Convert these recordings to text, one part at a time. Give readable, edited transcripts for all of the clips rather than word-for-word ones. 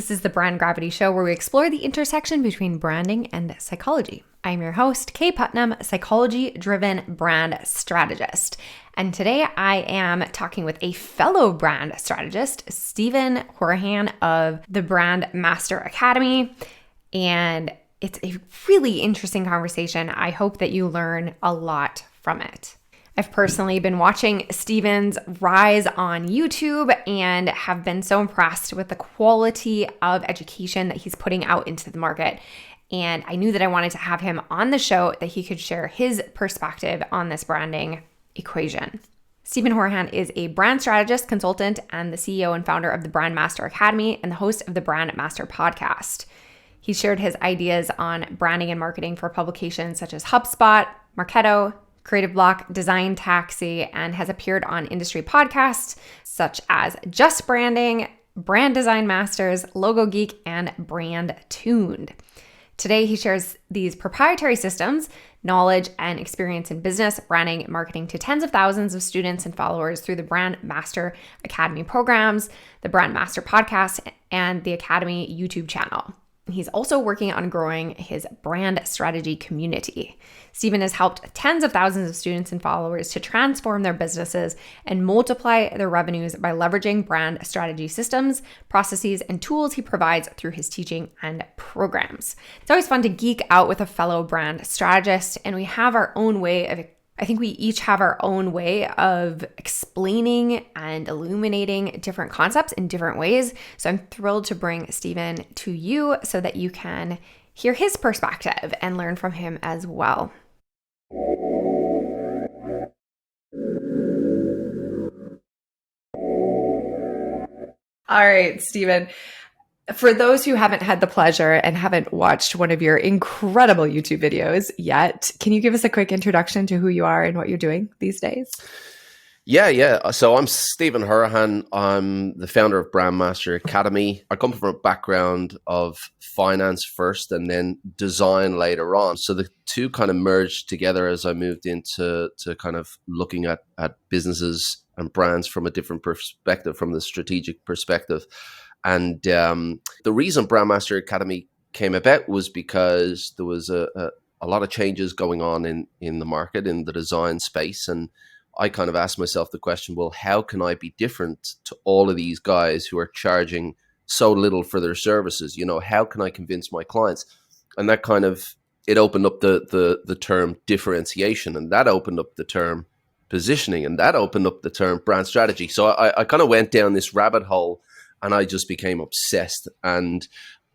This is the Brand Gravity Show, where we explore the intersection between branding and psychology. I'm your host, Kaye Putnam, psychology-driven brand strategist. And today I am talking with a fellow brand strategist, Stephen Houraghan of the Brand Master Academy. And it's a really interesting conversation. I hope that you learn a lot from it. I've personally been watching Stephen's rise on YouTube and have been so impressed with the quality of education that he's putting out into the market. And I knew that I wanted to have him on the show that he could share his perspective on this branding equation. Stephen Houraghan is a brand strategist, consultant, and the CEO and founder of the Brand Master Academy and the host of the Brand Master podcast. He shared his ideas on branding and marketing for publications such as HubSpot, Marketo, Creative Block, Design Taxi, and has appeared on industry podcasts such as Just Branding, Brand Design Masters, Logo Geek, and Brand Tuned. Today, he shares these proprietary systems, knowledge, and experience in business, branding, and marketing to tens of thousands of students and followers through the Brand Master Academy programs, the Brand Master podcast, and the Academy YouTube channel. He's also working on growing his brand strategy community. Stephen has helped tens of thousands of students and followers to transform their businesses and multiply their revenues by leveraging brand strategy systems, processes, and tools he provides through his teaching and programs. It's always fun to geek out with a fellow brand strategist, and we have our own way of I think we each have our own way of explaining and illuminating different concepts in different ways. So I'm thrilled to bring Stephen to you so that you can hear his perspective and learn from him as well. All right, Stephen. For those who haven't had the pleasure and haven't watched one of your incredible YouTube videos yet, can you give us a quick introduction to who you are and what you're doing these days? Yeah. So I'm Stephen Houraghan. I'm the founder of Brand Master Academy. I come from a background of finance first and then design later on. So the two kind of merged together as I moved into kind of looking at businesses and brands from a different perspective, from the strategic perspective. And the reason Brand Master Academy came about was because there was a lot of changes going on in the market, in the design space. And I kind of asked myself the question, well, how can I be different to all of these guys who are charging so little for their services? You know, how can I convince my clients? And that kind of, it opened up the term differentiation, and that opened up the term positioning, and that opened up the term brand strategy. So I kind of went down this rabbit hole, and I just became obsessed. And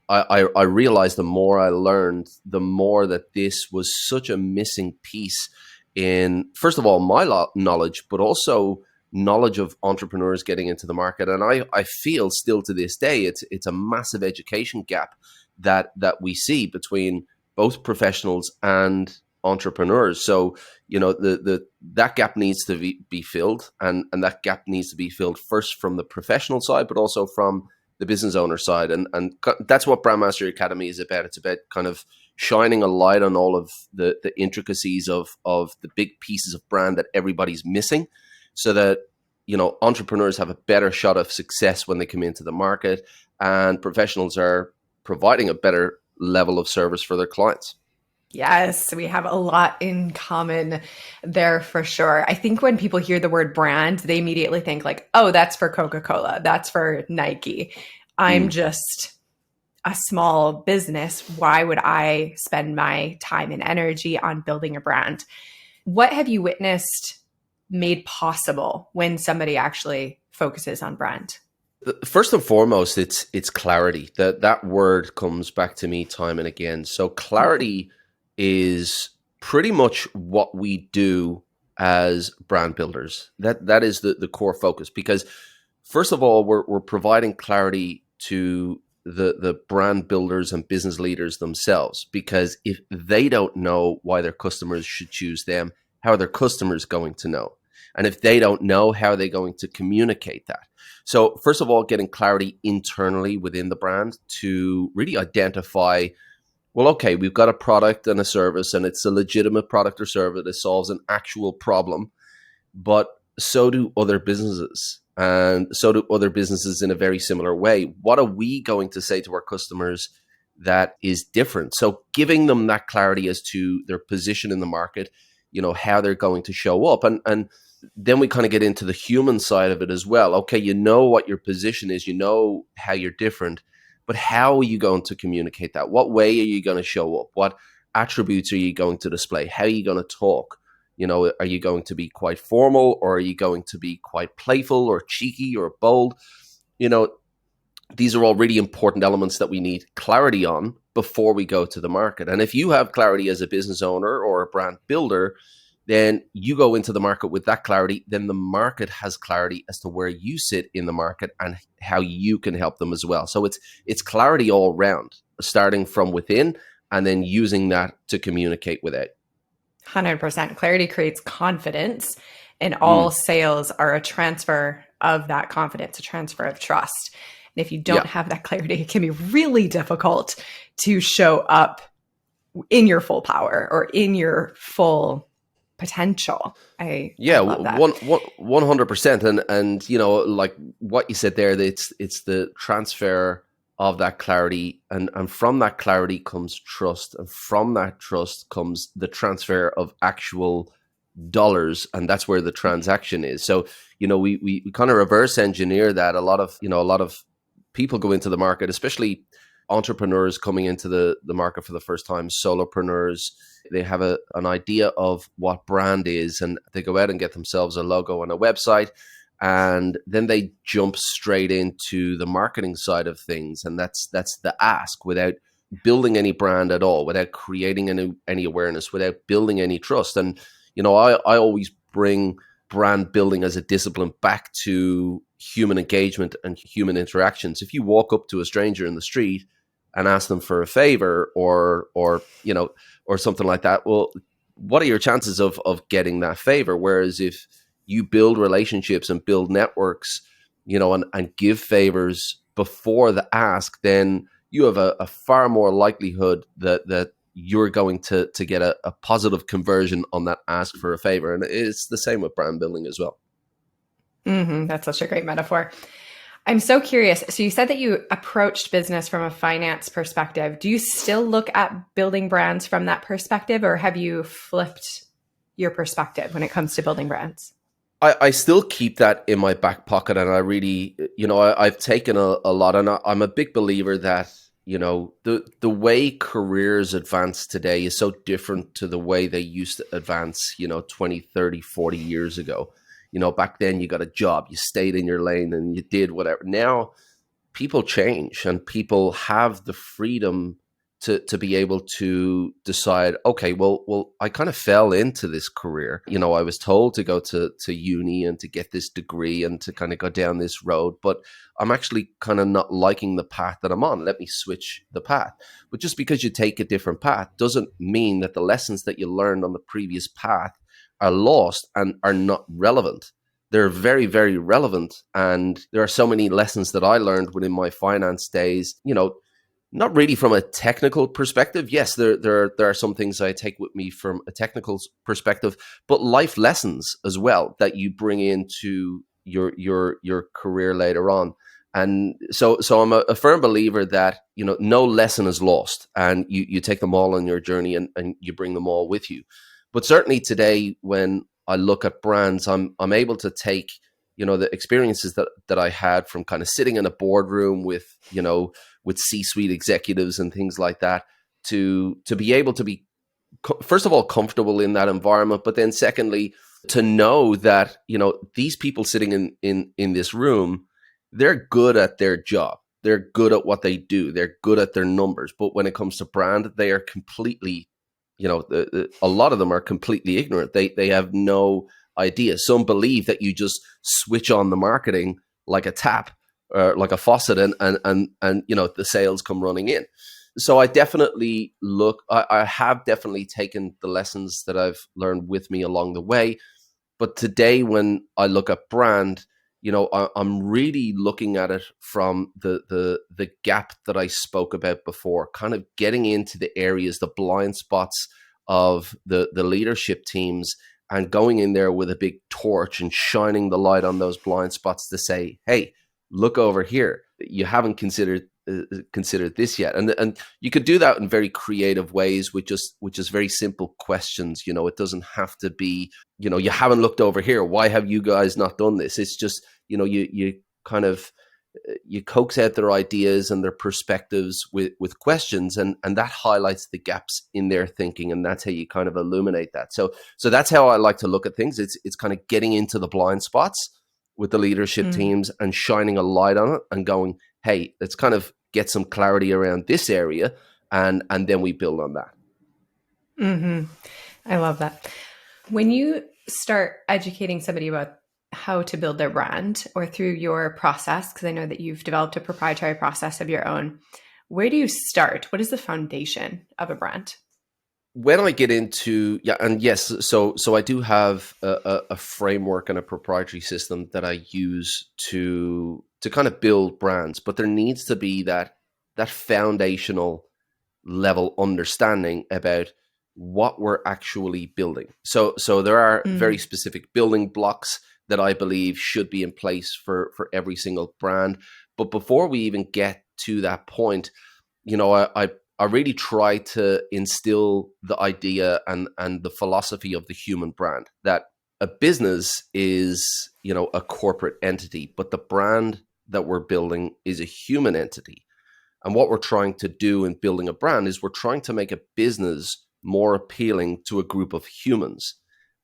I realized the more I learned, the more that this was such a missing piece in, first of all, my knowledge, but also knowledge of entrepreneurs getting into the market. And I feel still to this day, it's a massive education gap that we see between both professionals and entrepreneurs. So, you know, that gap needs to be filled, and that gap needs to be filled first from the professional side, but also from the business owner side. And that's what Brand Master Academy is about. It's about kind of shining a light on all of the intricacies of the big pieces of brand that everybody's missing, so that, you know, entrepreneurs have a better shot of success when they come into the market, and professionals are providing a better level of service for their clients. Yes, we have a lot in common there for sure. I think when people hear the word brand, they immediately think like, oh, that's for Coca-Cola, that's for Nike. I'm just a small business. Why would I spend my time and energy on building a brand? What have you witnessed made possible when somebody actually focuses on brand? First and foremost, it's clarity. That word comes back to me time and again. So clarity is pretty much what we do as brand builders. That is the core focus, because first of all, we're providing clarity to the brand builders and business leaders themselves, because if they don't know why their customers should choose them, how are their customers going to know? And if they don't know, how are they going to communicate that? So first of all, getting clarity internally within the brand to really identify, well, okay, we've got a product and a service, and it's a legitimate product or service that solves an actual problem, but so do other businesses. and so do other businesses in a very similar way. What are we going to say to our customers that is different? So giving them that clarity as to their position in the market, how they're going to show up. And then we kind of get into the human side of it as well. Okay, you know what your position is, you know how you're different, but how are you going to communicate that? What way are you going to show up? What attributes are you going to display? How are you going to talk? Are you going to be quite formal, or are you going to be quite playful or cheeky or bold? These are all really important elements that we need clarity on before we go to the market. And if you have clarity as a business owner or a brand builder, then you go into the market with that clarity. Then the market has clarity as to where you sit in the market and how you can help them as well. So it's clarity all around, starting from within and then using that to communicate with it. 100%. Clarity creates confidence, and all sales are a transfer of that confidence, a transfer of trust. And if you don't have that clarity, it can be really difficult to show up in your full power or in your full potential. I love that. 100%. And like what you said there, it's the transfer of that clarity, and from that clarity comes trust, and from that trust comes the transfer of actual dollars, and that's where the transaction is. So we kind of reverse engineer that. A lot of people go into the market, especially entrepreneurs coming into the market for the first time, solopreneurs. They have an idea of what brand is, and they go out and get themselves a logo and a website, and then they jump straight into the marketing side of things, and that's the ask, without building any brand at all, without creating any awareness, without building any trust. And I always bring brand building as a discipline back to human engagement and human interactions. If you walk up to a stranger in the street and ask them for a favor or something like that, well, what are your chances of getting that favor? Whereas if you build relationships and build networks, and give favors before the ask, then you have a far more likelihood that you're going to get a positive conversion on that ask for a favor. And it's the same with brand building as well. That's such a great metaphor. I'm so curious. So you said that you approached business from a finance perspective. Do you still look at building brands from that perspective, or have you flipped your perspective when it comes to building brands? I still keep that in my back pocket, and I really, I've taken a lot, and I'm a big believer that, the way careers advance today is so different to the way they used to advance, 20, 30, 40 years ago. Back then you got a job, you stayed in your lane and you did whatever. Now people change, and people have the freedom to be able to decide, okay, well, I kind of fell into this career. I was told to go to uni and to get this degree and to kind of go down this road, but I'm actually kind of not liking the path that I'm on. Let me switch the path. But just because you take a different path doesn't mean that the lessons that you learned on the previous path are lost and are not relevant. They're very, very relevant. And there are so many lessons that I learned within my finance days, not really from a technical perspective. Yes, there are some things I take with me from a technical perspective, but life lessons as well that you bring into your career later on. And so I'm a firm believer that, no lesson is lost, and you take them all on your journey and you bring them all with you. But certainly today, when I look at brands, I'm able to take, the experiences that I had from kind of sitting in a boardroom with C-suite executives and things like that, to be able to be, first of all, comfortable in that environment, but then secondly, to know that, these people sitting in this room, they're good at their job. They're good at what they do. They're good at their numbers. But when it comes to brand, they are completely, a lot of them are completely ignorant. They have no idea. Some believe that you just switch on the marketing like a tap, like a faucet, and the sales come running in. So I definitely I have definitely taken the lessons that I've learned with me along the way. But today, when I look at brand, I'm really looking at it from the gap that I spoke about before, kind of getting into the areas, the blind spots of the leadership teams, and going in there with a big torch and shining the light on those blind spots to say, hey, look over here. You haven't considered this yet. And you could do that in very creative ways with just very simple questions. It doesn't have to be, you haven't looked over here. Why have you guys not done this? It's just, you kind of, you coax out their ideas and their perspectives with questions, and that highlights the gaps in their thinking, and that's how you kind of illuminate that. So that's how I like to look at things. It's kind of getting into the blind spots with the leadership teams and shining a light on it and going, hey, let's kind of get some clarity around this area, and then we build on that. I love that. When you start educating somebody about how to build their brand, or through your process, because I know that you've developed a proprietary process of your own, where do you start? What is the foundation of a brand? When I get into, so I do have a framework and a proprietary system that I use to kind of build brands, but there needs to be that foundational level understanding about what we're actually building. So there are very specific building blocks that I believe should be in place for every single brand. But before we even get to that point, I really try to instill the idea and the philosophy of the human brand, that a business is, a corporate entity, but the brand that we're building is a human entity. And what we're trying to do in building a brand is we're trying to make a business more appealing to a group of humans.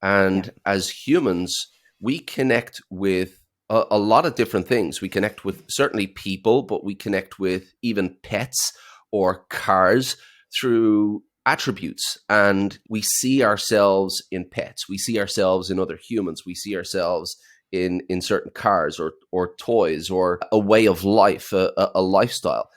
And as humans, we connect with a lot of different things. We connect with certainly people, but we connect with even pets or cars through attributes. And we see ourselves in pets. We see ourselves in other humans. We see ourselves in certain cars or toys or a way of life, a lifestyle.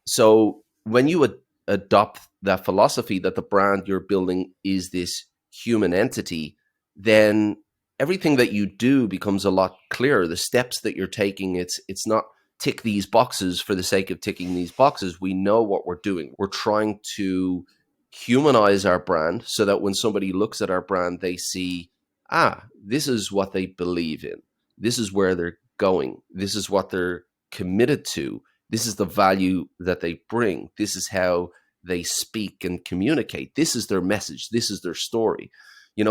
So when you adopt that philosophy that the brand you're building is this human entity, then everything that you do becomes a lot clearer. The steps that you're taking, it's not tick these boxes for the sake of ticking these boxes. We know what we're doing. We're trying to humanize our brand so that when somebody looks at our brand, they see, this is what they believe in. This is where they're going. This is what they're committed to. This is the value that they bring. This is how they speak and communicate. This is their message. This is their story.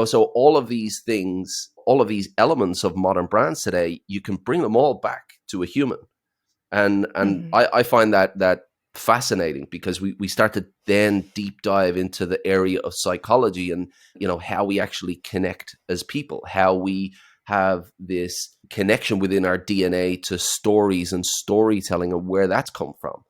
So all of these things, all of these elements of modern brands today, you can bring them all back to a human. And I find that fascinating, because we start to then deep dive into the area of psychology and, how we actually connect as people, how we have this connection within our DNA to stories and storytelling and where that's come from.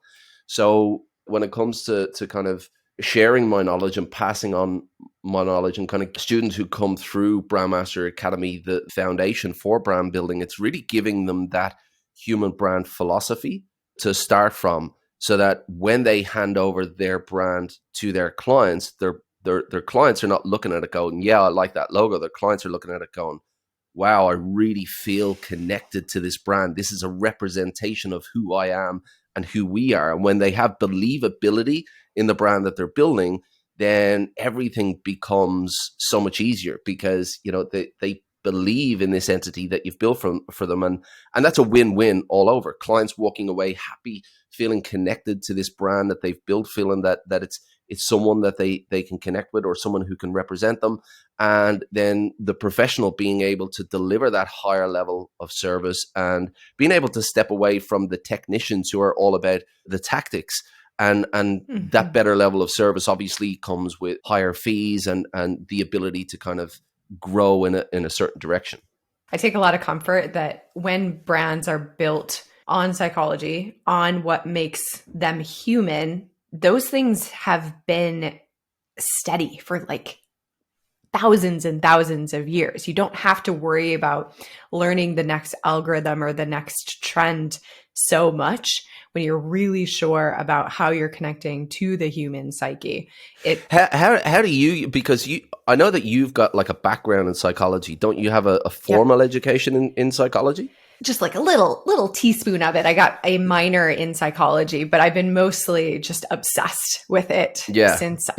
So when it comes to kind of sharing my knowledge and passing on my knowledge, and kind of students who come through Brandmaster Academy, the foundation for brand building, it's really giving them that human brand philosophy to start from, so that when they hand over their brand to their clients, their clients are not looking at it going, yeah, I like that logo. Their clients are looking at it going, wow, I really feel connected to this brand. This is a representation of who I am and who we are. And when they have believability in the brand that they're building, then everything becomes so much easier, because they believe in this entity that you've built for them, and that's a win-win all over. Clients walking away happy, feeling connected to this brand that they've built, feeling that it's someone that they can connect with, or someone who can represent them, and then the professional being able to deliver that higher level of service and being able to step away from the technicians who are all about the tactics. And that better level of service obviously comes with higher fees and the ability to kind of grow in a certain direction. I take a lot of comfort that when brands are built on psychology, on what makes them human, those things have been steady for like thousands and thousands of years. You don't have to worry about learning the next algorithm or the next trend so much when you're really sure about how you're connecting to the human psyche. How do you, because I know that you've got like a background in psychology. Don't you have a formal education in psychology? Just like a little teaspoon of it. I got a minor in psychology, but I've been mostly just obsessed with it since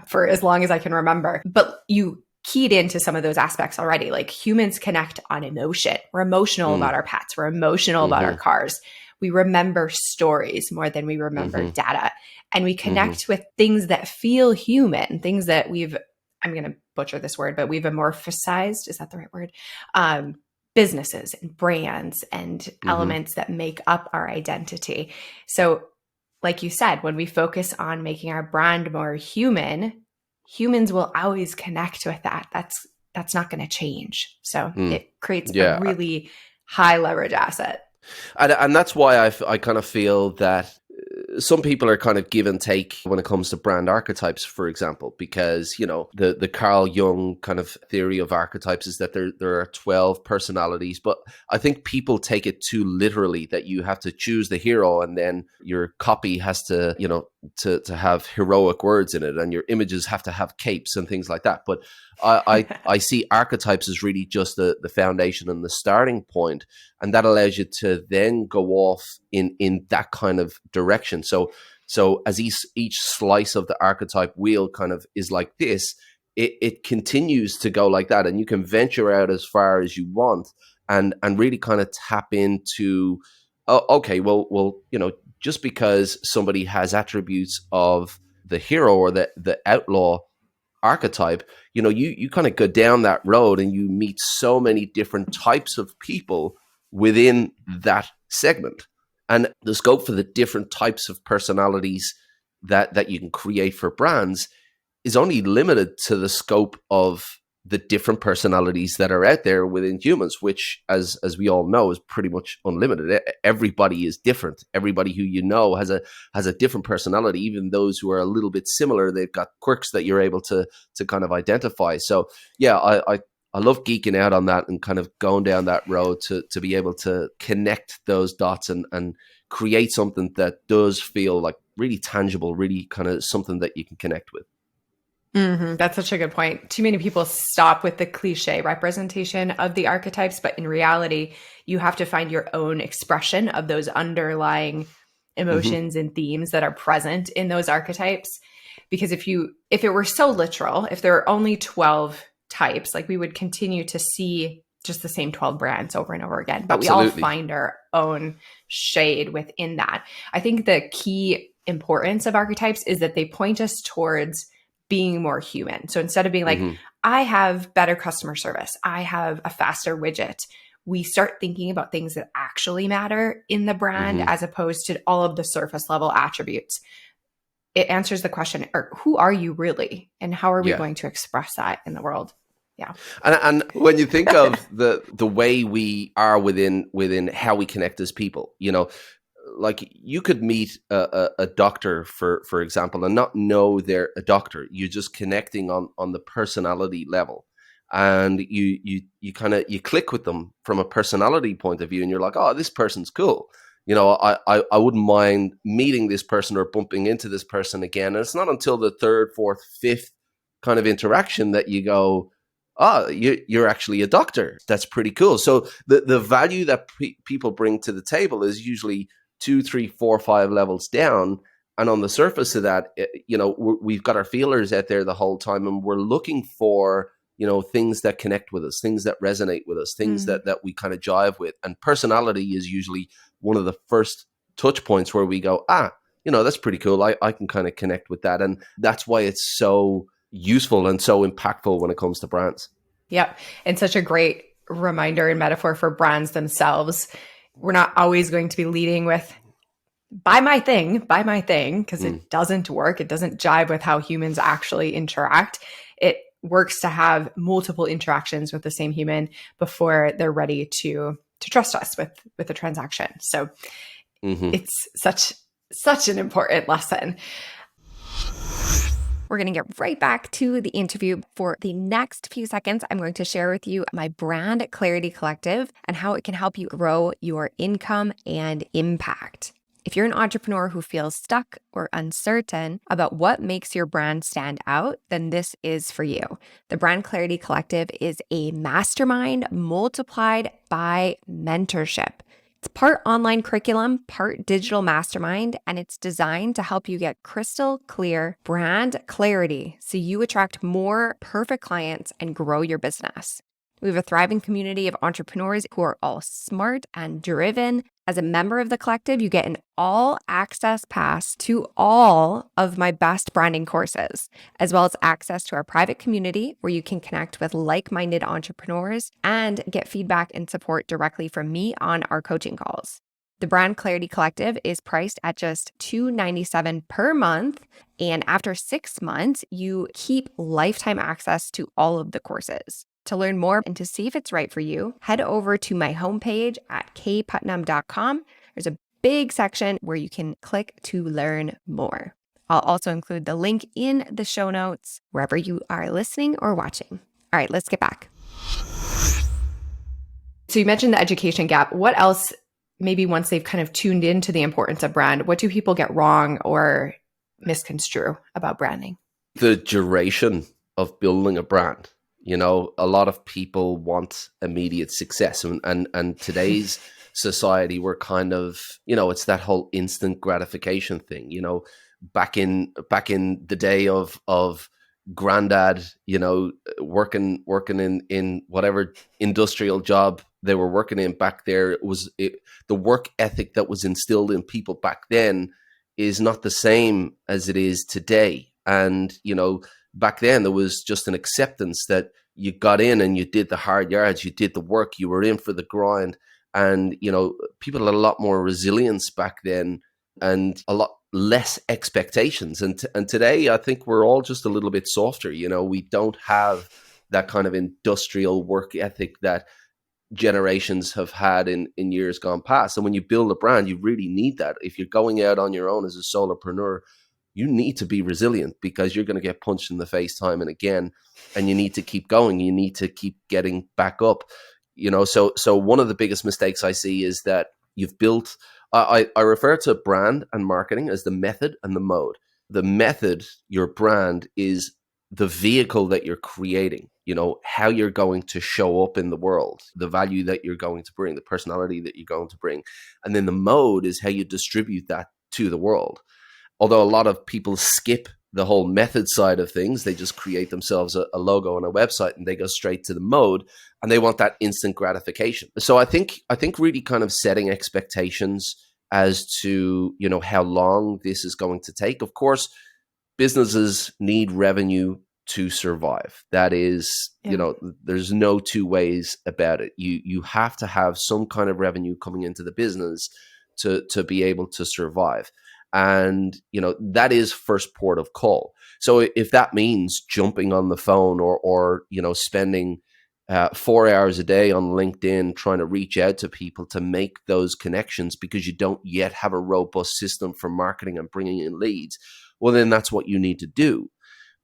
for as long as I can remember. But you keyed into some of those aspects already. Like humans connect on emotion. We're emotional about our pets. We're emotional about our cars. We remember stories more than we remember data. And we connect with things that feel human, things that I'm going to butcher this word, but we've amorphosized. Is that the right word? Businesses and brands and elements that make up our identity. So like you said, when we focus on making our brand more human, humans will always connect with that. That's not going to change. So it creates a really high leverage asset. And that's why I kind of feel that some people are kind of give and take when it comes to brand archetypes, for example, because, you know, the Carl Jung kind of theory of archetypes is that there are 12 personalities, but I think people take it too literally that you have to choose the hero and then your copy has to, you know, to have heroic words in it and your images have to have capes and things like that. But I see archetypes as really just the foundation and the starting point, and that allows you to then go off in that kind of direction. So as each slice of the archetype wheel kind of is like this, it continues to go like that, and you can venture out as far as you want and really kind of tap into, okay, well, you know, just because somebody has attributes of the hero or the outlaw archetype, you know, you kind of go down that road and you meet so many different types of people within that segment, and the scope for the different types of personalities that you can create for brands is only limited to the scope of the different personalities that are out there within humans, which, as we all know, is pretty much unlimited. Everybody is different. Everybody who you know has a different personality. Even those who are a little bit similar, they've got quirks that you're able to kind of identify. So yeah, I love geeking out on that and kind of going down that road to be able to connect those dots and create something that does feel like really tangible, really kind of something that you can connect with. That's such a good point. Too many people stop with the cliche representation of the archetypes, but in reality, you have to find your own expression of those underlying emotions and themes that are present in those archetypes. Because if it were so literal, if there were only 12 types, like we would continue to see just the same 12 brands over and over again, but Absolutely. We all find our own shade within that. I think the key importance of archetypes is that they point us towards being more human. So instead of being like, I have better customer service, I have a faster widget, we start thinking about things that actually matter in the brand as opposed to all of the surface level attributes. It answers the question, or who are you really? And how are we going to express that in the world? Yeah. And when you think of the way we are within how we connect as people, you know, like you could meet a doctor, for example, and not know they're a doctor. You're just connecting on the personality level, and you kind of you click with them from a personality point of view, and you're like, oh, this person's cool. You know, I wouldn't mind meeting this person or bumping into this person again. And it's not until the third, fourth, fifth kind of interaction that you go, oh, you're actually a doctor. That's pretty cool. So the value that people bring to the table is usually 2, 3, 4, 5 levels down. And on the surface of that, you know, we've got our feelers out there the whole time, and we're looking for, you know, things that connect with us, things that resonate with us, things that we kind of jive with. And personality is usually one of the first touch points where we go, you know, that's pretty cool. I can kind of connect with that. And that's why it's so useful and so impactful when it comes to brands. Yep. And such a great reminder and metaphor for brands themselves. We're not always going to be leading with buy my thing, because it doesn't work. It doesn't jive with how humans actually interact. It works to have multiple interactions with the same human before they're ready to trust us with a transaction. So it's such an important lesson. We're going to get right back to the interview. For the next few seconds, I'm going to share with you my brand clarity collective and how it can help you grow your income and impact. If you're an entrepreneur who feels stuck or uncertain about what makes your brand stand out, then this is for you. The Brand Clarity Collective is a mastermind multiplied by mentorship. It's part online curriculum, part digital mastermind, and it's designed to help you get crystal clear brand clarity so you attract more perfect clients and grow your business. We have a thriving community of entrepreneurs who are all smart and driven. As a member of the collective, you get an all-access pass to all of my best branding courses, as well as access to our private community where you can connect with like-minded entrepreneurs and get feedback and support directly from me on our coaching calls. The Brand Clarity Collective is priced at just $297 per month, and after 6 months, you keep lifetime access to all of the courses. To learn more and to see if it's right for you, head over to my homepage at kayeputnam.com. There's a big section where you can click to learn more. I'll also include the link in the show notes wherever you are listening or watching. All right, let's get back. So you mentioned the education gap. What else, maybe once they've kind of tuned into the importance of brand, what do people get wrong or misconstrue about branding? The duration of building a brand. You know, a lot of people want immediate success, and today's society, we're kind of, you know, it's that whole instant gratification thing. You know, back in the day of granddad, you know, working in whatever industrial job they were working in back there, the work ethic that was instilled in people back then is not the same as it is today. And, you know, back then there was just an acceptance that you got in and you did the hard yards, you did the work, you were in for the grind. And, you know, people had a lot more resilience back then and a lot less expectations. And today, I think we're all just a little bit softer. You know, we don't have that kind of industrial work ethic that generations have had in years gone past. And when you build a brand, you really need that. If you're going out on your own as a solopreneur, you need to be resilient because you're going to get punched in the face time and again, and you need to keep going. You need to keep getting back up. You know, so one of the biggest mistakes I see is that you've built, I refer to brand and marketing as the method and the mode. The method, your brand, is the vehicle that you're creating, you know, how you're going to show up in the world, the value that you're going to bring, the personality that you're going to bring. And then the mode is how you distribute that to the world. Although a lot of people skip the whole method side of things, they just create themselves a logo and a website and they go straight to the mode and they want that instant gratification. So I think really kind of setting expectations as to, you know, how long this is going to take. Of course, businesses need revenue to survive. That is, you know, there's no two ways about it. You have to have some kind of revenue coming into the business to be able to survive. And, you know, that is first port of call. So if that means jumping on the phone or you know, spending 4 hours a day on LinkedIn trying to reach out to people to make those connections because you don't yet have a robust system for marketing and bringing in leads, well, then that's what you need to do.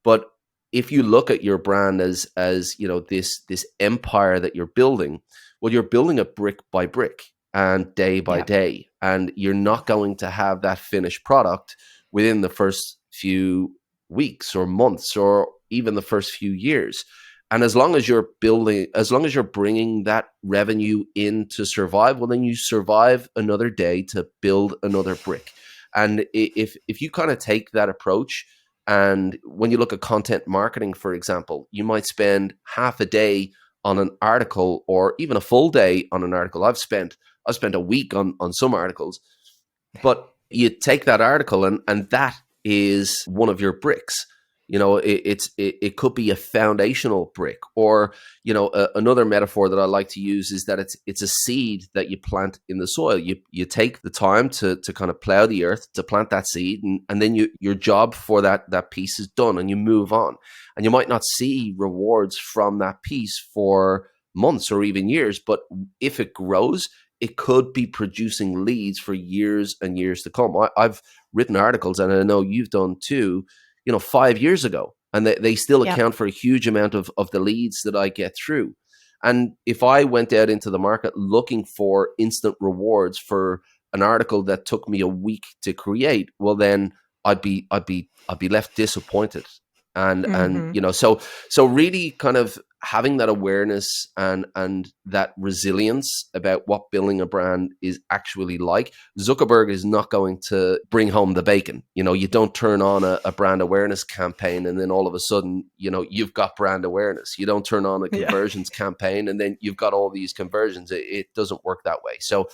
But if you look at your brand as you know, this empire that you're building, well, you're building it brick by brick and day by day, and you're not going to have that finished product within the first few weeks or months or even the first few years. And as long as you're bringing that revenue in to survive, well, then you survive another day to build another brick. And if you kind of take that approach, and when you look at content marketing, for example, you might spend half a day on an article or even a full day on an article. I've spent a week on some articles, but you take that article and that is one of your bricks. You know, it could be a foundational brick, or, you know, another metaphor that I like to use is that it's a seed that you plant in the soil. You take the time to kind of plow the earth to plant that seed, and then your job for that piece is done, and you move on. And you might not see rewards from that piece for months or even years, but if it grows, it could be producing leads for years and years to come. I've written articles, and I know you've done too, you know, 5 years ago, and they still account for a huge amount of the leads that I get through. And if I went out into the market looking for instant rewards for an article that took me a week to create, well, then I'd be left disappointed. And you know, so really kind of having that awareness and that resilience about what building a brand is actually like. Zuckerberg is not going to bring home the bacon. You don't turn on a brand awareness campaign and then all of a sudden, you've got brand awareness. You don't turn on a conversions campaign and then you've got all these conversions. It doesn't work that way. So,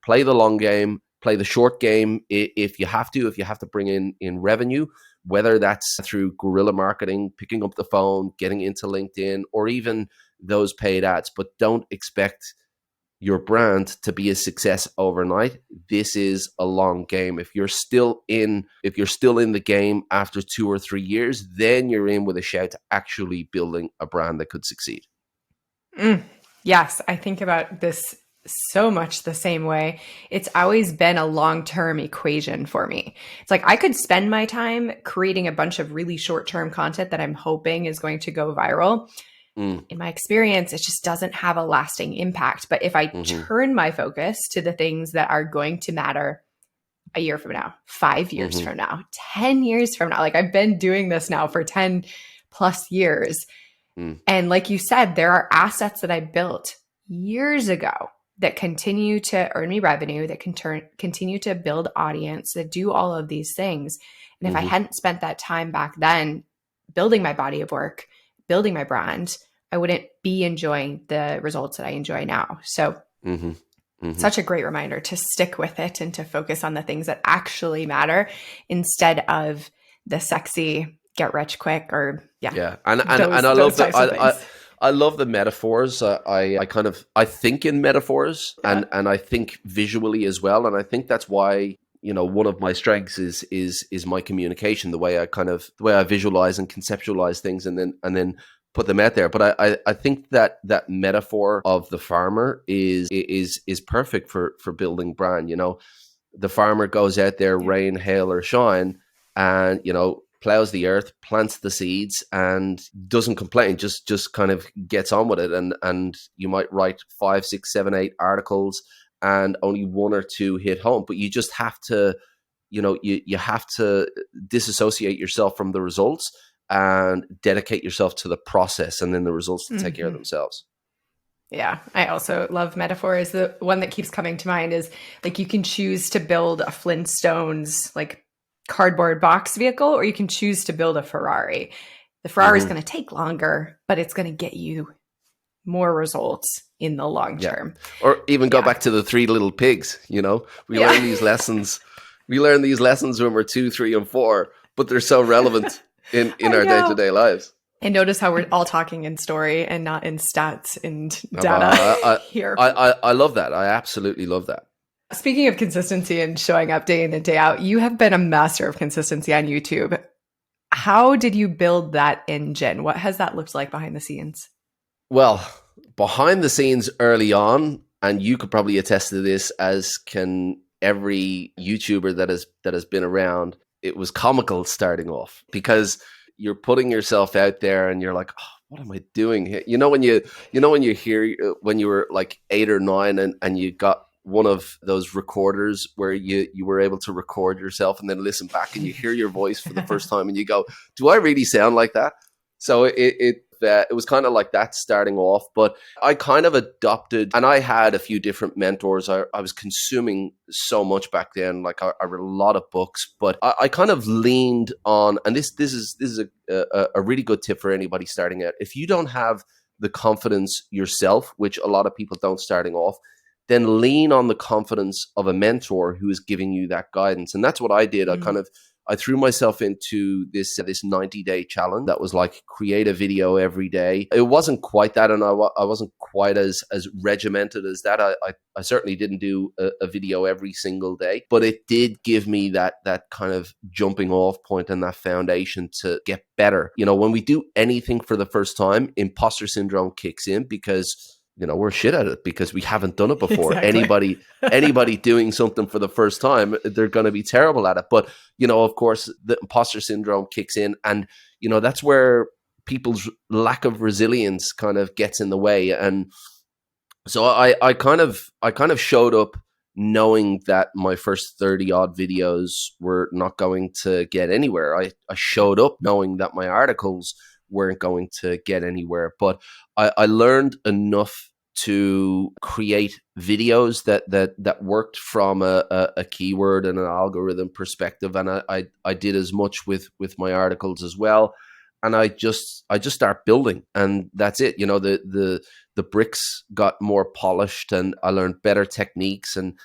play the long game, play the short game if you have to bring in revenue, whether that's through guerrilla marketing, picking up the phone, getting into LinkedIn, or even those paid ads. But don't expect your brand to be a success overnight. This is a long game. If you're still in the game after 2 or 3 years, then you're in with a shout to actually building a brand that could succeed. Yes, I think about this so much the same way. It's always been a long-term equation for me. It's like I could spend my time creating a bunch of really short-term content that I'm hoping is going to go viral. In my experience, it just doesn't have a lasting impact. But if I turn my focus to the things that are going to matter a year from now, 5 years from now, 10 years from now, like I've been doing this now for 10 plus years. And like you said, there are assets that I built years ago that continue to earn me revenue, that can continue to build audience, that do all of these things. And if I hadn't spent that time back then building my body of work, building my brand, I wouldn't be enjoying the results that I enjoy now. So such a great reminder to stick with it and to focus on the things that actually matter instead of the sexy get rich quick or and I love that. I love the metaphors. I think in metaphors and I think visually as well. And I think that's why, one of my strengths is my communication, the way I visualize and conceptualize things and then put them out there. But I think that metaphor of the farmer is perfect for building brand. The farmer goes out there, rain, hail, or shine, and, plows the earth, plants the seeds, and doesn't complain, just kind of gets on with it. And you might write 5, 6, 7, 8 articles and only 1 or 2 hit home. But you just have to, you have to disassociate yourself from the results and dedicate yourself to the process, and then the results will take care of themselves. Yeah, I also love metaphors. The one that keeps coming to mind is like you can choose to build a Flintstones like cardboard box vehicle, or you can choose to build a Ferrari. The Ferrari is going to take longer, but it's going to get you more results in the long term. Or even go back to the 3 little pigs. We learn these lessons. We learn these lessons when we're 2, 3, and 4, but they're so relevant in our day-to-day lives. And notice how we're all talking in story and not in stats and data here. I love that. I absolutely love that. Speaking of consistency and showing up day in and day out, you have been a master of consistency on YouTube. How did you build that engine? What has that looked like behind the scenes? Well, behind the scenes early on, and you could probably attest to this, as can every YouTuber that has been around, it was comical starting off because you're putting yourself out there and you're like, oh, what am I doing here? When you hear when you were like 8 or 9 and you got one of those recorders where you were able to record yourself and then listen back and you hear your voice for the first time and you go, do I really sound like that? So it was kind of like that starting off, but I kind of adopted, and I had a few different mentors. I was consuming so much back then. Like I read a lot of books, but I kind of leaned on, and this is a really good tip for anybody starting out. If you don't have the confidence yourself, which a lot of people don't starting off, then lean on the confidence of a mentor who is giving you that guidance. And that's what I did. I threw myself into this 90-day challenge that was like create a video every day. It wasn't quite that, and I wasn't quite as regimented as that. I certainly didn't do a video every single day, but it did give me that kind of jumping off point and that foundation to get better. When we do anything for the first time, imposter syndrome kicks in because we're shit at it because we haven't done it before. Exactly. Anybody doing something for the first time, they're going to be terrible at it. But, of course, the imposter syndrome kicks in. And, that's where people's lack of resilience kind of gets in the way. And so I kind of showed up knowing that my first 30 odd videos were not going to get anywhere. I showed up knowing that my articles weren't going to get anywhere. But I learned enough to create videos that worked from a keyword and an algorithm perspective, and I did as much with my articles as well. And I just start building, and that's it. The bricks got more polished, and I learned better techniques and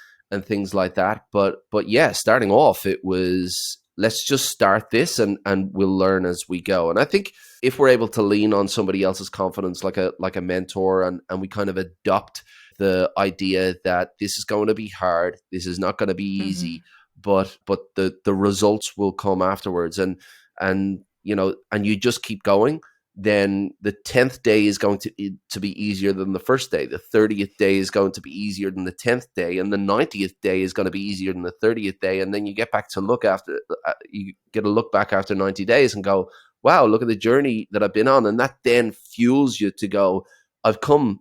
things like that. But yeah, starting off, it was, let's just start this, and we'll learn as we go. And I think if we're able to lean on somebody else's confidence, like a mentor, and we kind of adopt the idea that this is going to be hard, this is not going to be easy, but the results will come afterwards, and and you just keep going, then the 10th day is going to be easier than the first day. The 30th day is going to be easier than the 10th day, and the 90th day is going to be easier than the 30th day. And then you get back to you get a look back after 90 days and go, wow, look at the journey that I've been on. And that then fuels you to go, I've come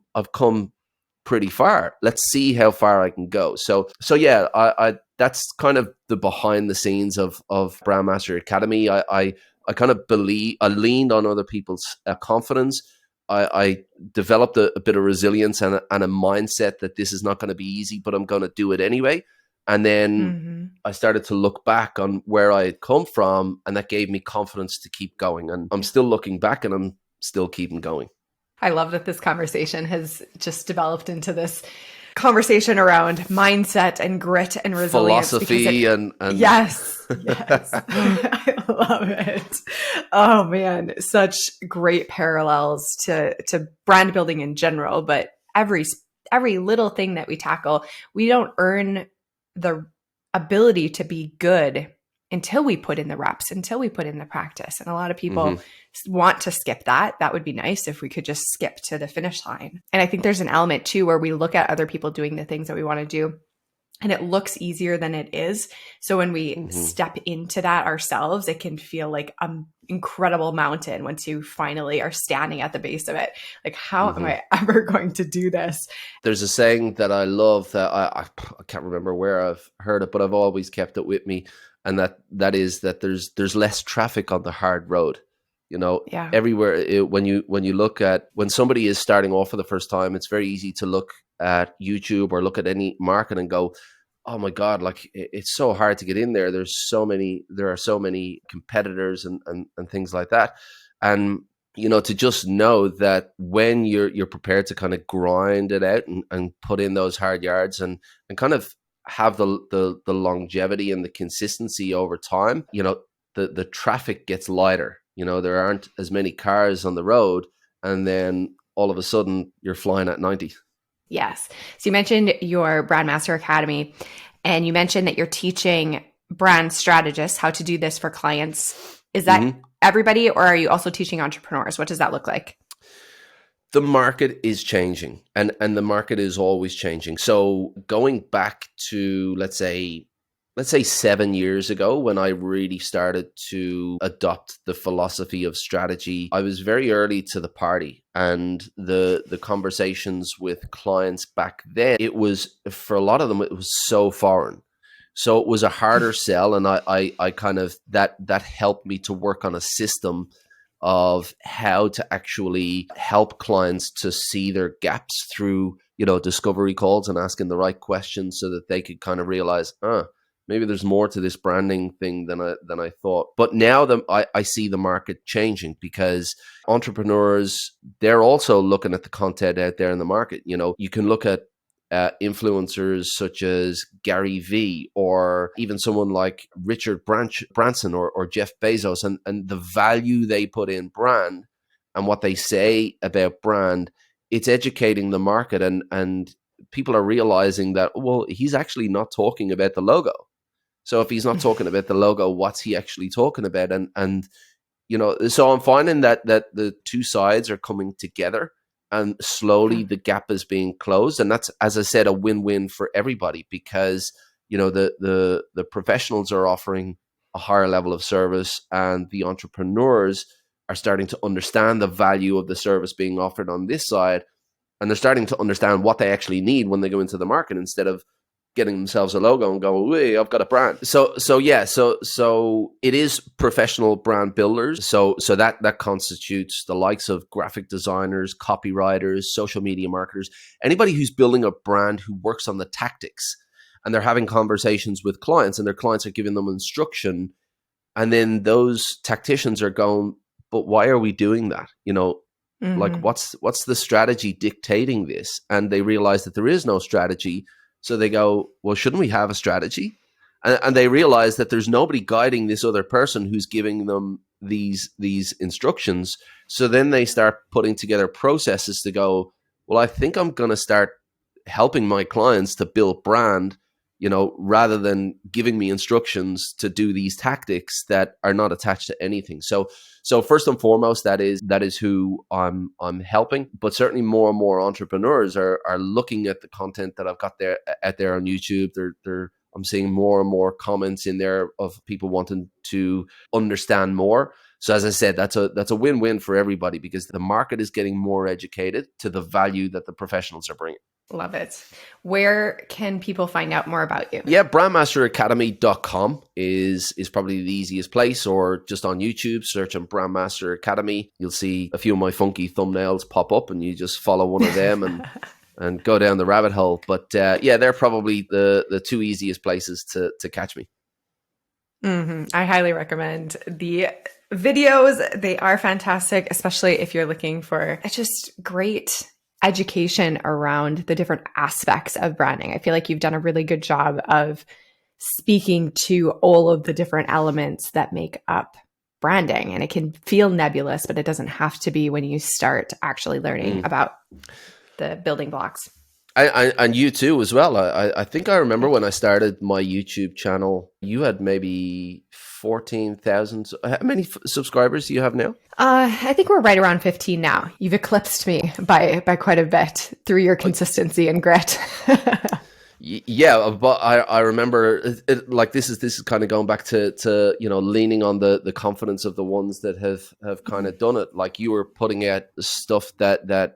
pretty far. Let's see how far I can go. So yeah, I that's kind of the behind the scenes of Brandmaster Academy. I kind of I leaned on other people's confidence. I developed a bit of resilience and a mindset that this is not going to be easy, but I'm going to do it anyway. And then I started to look back on where I had come from, and that gave me confidence to keep going. And I'm still looking back, and I'm still keeping going. I love that this conversation has just developed into this conversation around mindset and grit and resilience. Philosophy and yes. I love it. Oh man, such great parallels to brand building in general, but every little thing that we tackle, we don't earn the ability to be good until we put in the reps, until we put in the practice. And a lot of people want to skip that. That would be nice if we could just skip to the finish line. And I think there's an element too where we look at other people doing the things that we want to do, and it looks easier than it is. So when we step into that ourselves, it can feel like an incredible mountain once you finally are standing at the base of it. Like, how am I ever going to do this? There's a saying that I love that I can't remember where I've heard it, but I've always kept it with me. And that is that there's less traffic on the hard road. Everywhere, when you look at, when somebody is starting off for the first time, it's very easy to look at YouTube or look at any market and go, oh my God, like it's so hard to get in there. There are so many competitors and things like that. And, to just know that when you're prepared to kind of grind it out and put in those hard yards and kind of have the longevity and the consistency over time, the traffic gets lighter. There aren't as many cars on the road, and then all of a sudden you're flying at 90. Yes. So you mentioned your Brandmaster Academy, and you mentioned that you're teaching brand strategists how to do this for clients. Is that everybody, or are you also teaching entrepreneurs? What does that look like? The market is changing, and the market is always changing. So going back to, let's say 7 years ago, when I really started to adopt the philosophy of strategy, I was very early to the party, and the conversations with clients back then, it was, for a lot of them, it was so foreign. So it was a harder sell, and I kind of, that helped me to work on a system of how to actually help clients to see their gaps through, discovery calls and asking the right questions so that they could kind of realize, maybe there's more to this branding thing than I thought. But now I see the market changing, because entrepreneurs, they're also looking at the content out there in the market. You can look at influencers such as Gary Vee, or even someone like Richard Branson or Jeff Bezos, and the value they put in brand and what they say about brand. It's educating the market, and people are realizing that, well, he's actually not talking about the logo. So if he's not talking about the logo, what's he actually talking about? And so I'm finding that the two sides are coming together, and slowly the gap is being closed. And that's, as I said, a win-win for everybody, because the professionals are offering a higher level of service, and the entrepreneurs are starting to understand the value of the service being offered on this side, and they're starting to understand what they actually need when they go into the market, instead of getting themselves a logo and go, "Wait, I've got a brand." So it is professional brand builders. So that constitutes the likes of graphic designers, copywriters, social media marketers, anybody who's building a brand who works on the tactics, and they're having conversations with clients, and their clients are giving them instruction, and then those tacticians are going, "But why are we doing that? Like what's the strategy dictating this?" And they realize that there is no strategy. So they go, "Well, shouldn't we have a strategy?" And they realize that there's nobody guiding this other person who's giving them these instructions. So then they start putting together processes to go, "Well, I think I'm going to start helping my clients to build brand, rather than giving me instructions to do these tactics that are not attached to anything." So first and foremost, that is who I'm helping. But certainly more and more entrepreneurs are looking at the content that I've got there on YouTube. I'm seeing more and more comments in there of people wanting to understand more. So as I said, that's a win-win for everybody, because the market is getting more educated to the value that the professionals are bringing. Love it. Where can people find out more about you? Yeah, brandmasteracademy.com is probably the easiest place, or just on YouTube, search on Brandmaster Academy. You'll see a few of my funky thumbnails pop up, and you just follow one of them and go down the rabbit hole. But they're probably the two easiest places to catch me. I highly recommend the videos. They are fantastic, especially if you're looking for just great education around the different aspects of branding. I feel like you've done a really good job of speaking to all of the different elements that make up branding. And it can feel nebulous, but it doesn't have to be when you start actually learning about the building blocks. And you too as well. I think I remember when I started my YouTube channel, you had maybe 14,000. How many subscribers do you have now? I think we're right around 15 now. You've eclipsed me by quite a bit through your consistency and grit. Yeah, but I remember like this is kind of going back to leaning on the confidence of the ones that have kind of done it. Like, you were putting out stuff that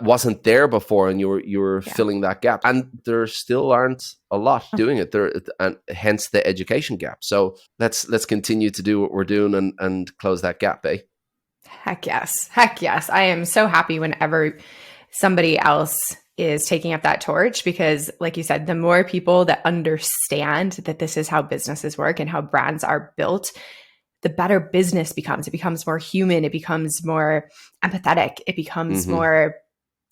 wasn't there before, and you were filling that gap, and there still aren't a lot doing it there, and hence the education gap. So let's continue to do what we're doing and close that gap, eh? Heck yes. I am so happy whenever somebody else is taking up that torch, because like you said, the more people that understand that this is how businesses work and how brands are built, the better business becomes. It becomes more human. It becomes more empathetic. It becomes more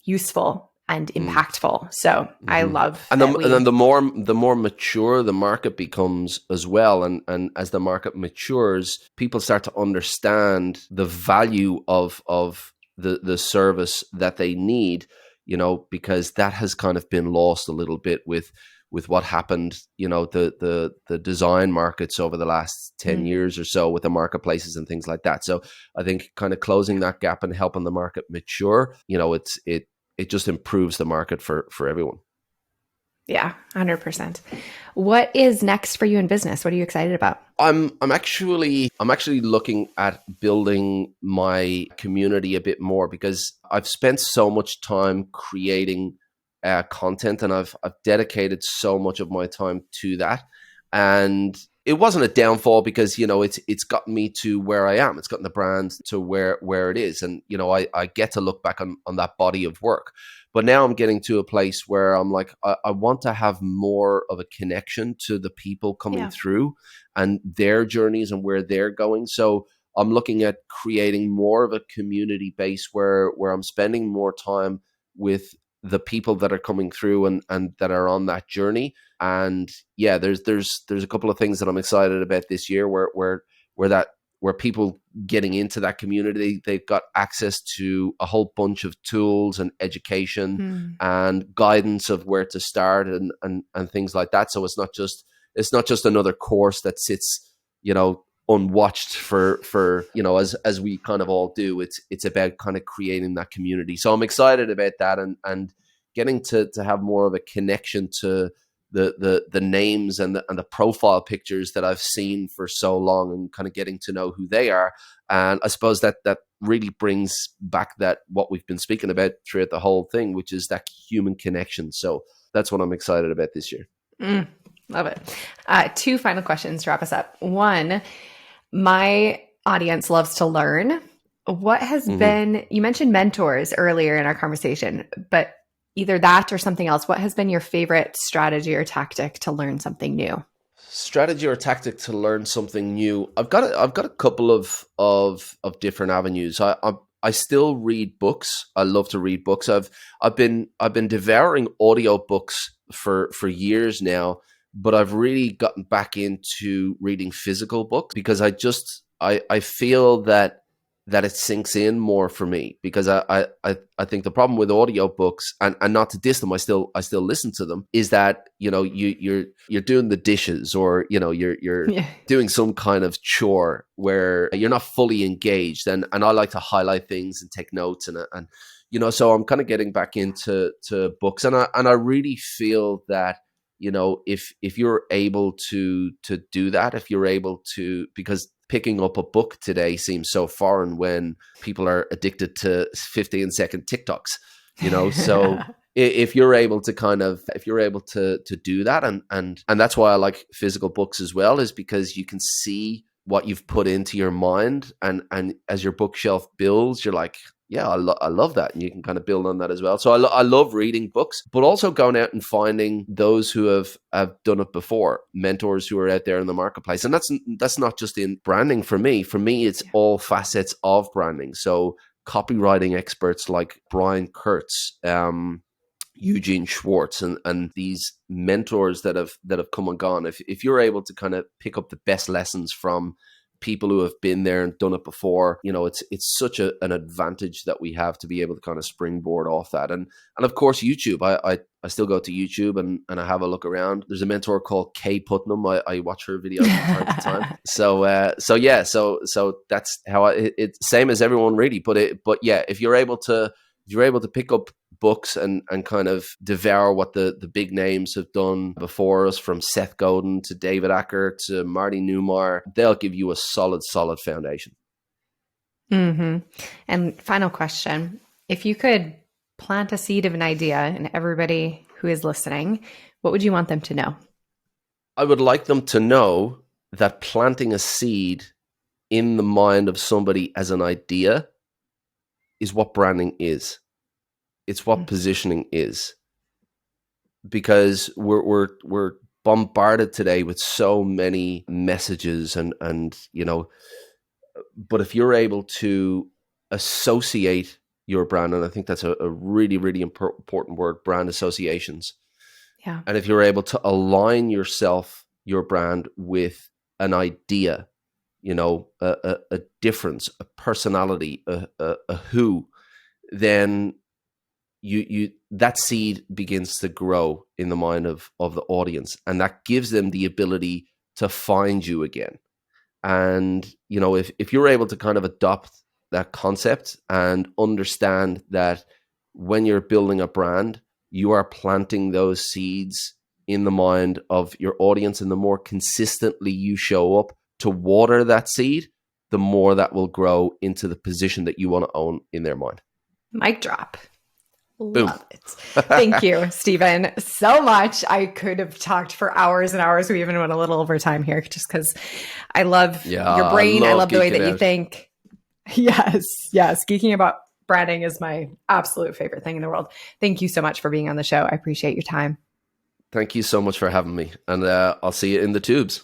useful and impactful. So I love and then the more mature the market becomes as well, and as the market matures, people start to understand the value of the service that they need, because that has kind of been lost a little bit with what happened, the design markets over the last 10 years or so, with the marketplaces and things like that. So I think kind of closing that gap and helping the market mature, it just improves the market for everyone. Yeah, 100%. What is next for you in business? What are you excited about? I'm actually looking at building my community a bit more, because I've spent so much time creating content, and I've dedicated so much of my time to that. And it wasn't a downfall, because it's gotten me to where I am. It's gotten the brand to where it is, and I get to look back on that body of work. But now I'm getting to a place where I'm like, I want to have more of a connection to the people coming through and their journeys and where they're going. So I'm looking at creating more of a community base where I'm spending more time with the people that are coming through and that are on that journey. And yeah, there's a couple of things that I'm excited about this year where people getting into that community, they've got access to a whole bunch of tools and education and guidance of where to start and things like that. So it's not just another course that sits, unwatched for as we kind of all do. It's about kind of creating that community. So I'm excited about that and getting to have more of a connection to the names and the profile pictures that I've seen for so long, and kind of getting to know who they are. And I suppose that really brings back that what we've been speaking about throughout the whole thing, which is that human connection. So that's what I'm excited about this year. Love it. Two final questions to wrap us up. One, my audience loves to learn. What has been, you mentioned mentors earlier in our conversation, but either that or something else, what has been your favorite strategy or tactic to learn something new? Strategy or tactic to learn something new. I've got a couple of different avenues. I still read books. I love to read books. I've been devouring audiobooks for years now, but I've really gotten back into reading physical books because I feel that it sinks in more for me, because I think the problem with audiobooks, and not to diss them, I still listen to them, is that, you know, you're doing the dishes, or, you know, you're doing some kind of chore where you're not fully engaged, and I like to highlight things and take notes, and you know, so I'm kind of getting back into books, and I really feel that, you know, if you're able to do that, if you're able to, because picking up a book today seems so foreign when people are addicted to 15-second TikToks, you know. So if you're able to do that, and that's why I like physical books as well, is because you can see what you've put into your mind, and as your bookshelf builds, you're like, yeah, I love that. And you can kind of build on that as well. So I love reading books, but also going out and finding those who have done it before, mentors who are out there in the marketplace. And that's not just in branding for me. For me, it's all facets of branding. So copywriting experts like Brian Kurtz, Eugene Schwartz, and these mentors that have come and gone. If you're able to kind of pick up the best lessons from people who have been there and done it before, you know, it's such an advantage that we have to be able to kind of springboard off that. And of course, YouTube. I still go to YouTube and I have a look around. There's a mentor called Kaye Putnam. I watch her videos from time to time. So that's how it's same as everyone really. But yeah, if you're able to pick up books and kind of devour what the big names have done before us, from Seth Godin to David Acker to Marty Newmeyer, they'll give you a solid foundation. And final question, if you could plant a seed of an idea in everybody who is listening, what would you want them to know? I would like them to know that planting a seed in the mind of somebody as an idea is what branding is. It's what positioning is, because we're bombarded today with so many messages and you know, but if you're able to associate your brand, and I think that's a really, really important word, brand associations. Yeah. And if you're able to align your brand with an idea, you know, a difference, a personality, a who, then you that seed begins to grow in the mind of the audience, and that gives them the ability to find you again. And you know, if you're able to kind of adopt that concept and understand that when you're building a brand, you are planting those seeds in the mind of your audience, and the more consistently you show up to water that seed, the more that will grow into the position that you want to own in their mind. Mic drop. Boom. Love it. Thank you, Stephen, so much. I could have talked for hours and hours. We even went a little over time here just because I love your brain. I love the way that you think. Yes. Geeking about branding is my absolute favorite thing in the world. Thank you so much for being on the show. I appreciate your time. Thank you so much for having me. And I'll see you in the tubes.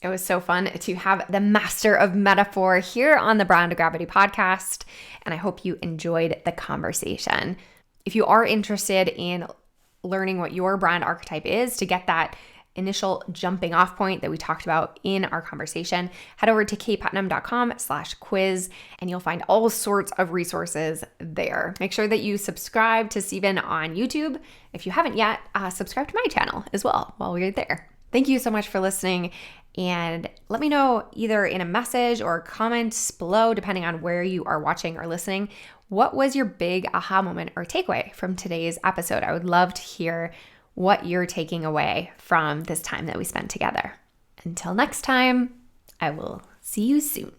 It was so fun to have the master of metaphor here on the Brand of Gravity podcast. And I hope you enjoyed the conversation. If you are interested in learning what your brand archetype is, to get that initial jumping off point that we talked about in our conversation, head over to kayeputnam.com/quiz and you'll find all sorts of resources there. Make sure that you subscribe to Stephen on YouTube. If you haven't yet, subscribe to my channel as well while we're there. Thank you so much for listening. And let me know either in a message or comments below, depending on where you are watching or listening, what was your big aha moment or takeaway from today's episode? I would love to hear what you're taking away from this time that we spent together. Until next time, I will see you soon.